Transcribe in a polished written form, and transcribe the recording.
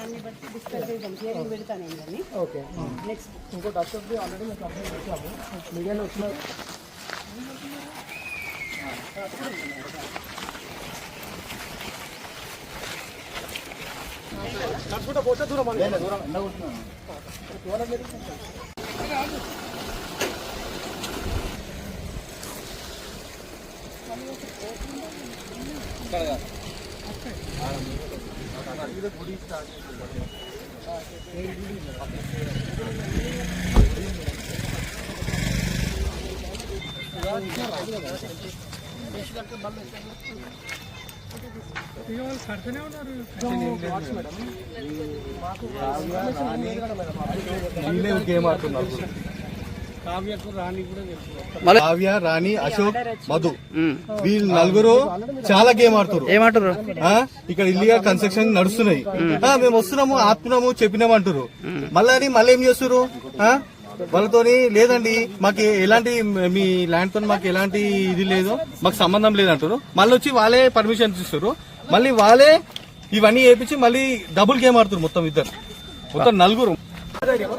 దాన్ని బట్టి డిస్కస్ చేద్దాం. హియరింగ్ పెడతాను ఏంటని. ఓకే నెక్స్ట్ ఇంకో డాక్టర్ది ఆల్రెడీ మేము కంప్లైంట్ ఇచ్చాము. మీడియాలో వచ్చిన నడుచుకుంటా పోతే దూరం గుడి స్టార్ట్ గేమ్ ఆడుతున్నారు. కావ్య, రాణి, అశోక్, మధు వీళ్ళు నలుగురు చాలా గేమ్ ఆడుతారు. ఏమంటారు? ఇక్కడ ఇల్లీగల్ కన్స్ట్రక్షన్ నడుస్తున్నాయి, మేము వస్తున్నాము ఆపుతున్నాము చెప్పినాము అంటారు. మళ్ళీ ఏం చేస్తారు వాళ్ళతోని? లేదండి మాకు ఎలాంటి మీ ల్యాండ్ తో మాకు ఎలాంటి ఇది లేదు, మాకు సంబంధం లేదంటారు. మళ్ళీ వచ్చి వాళ్ళే పర్మిషన్ ఇస్తారు, మళ్ళీ వాళ్ళే ఇవన్నీ వేయించి మళ్ళీ డబుల్ గేమ్ ఆడుతారు. మొత్తం ఇద్దరు, మొత్తం నలుగురు.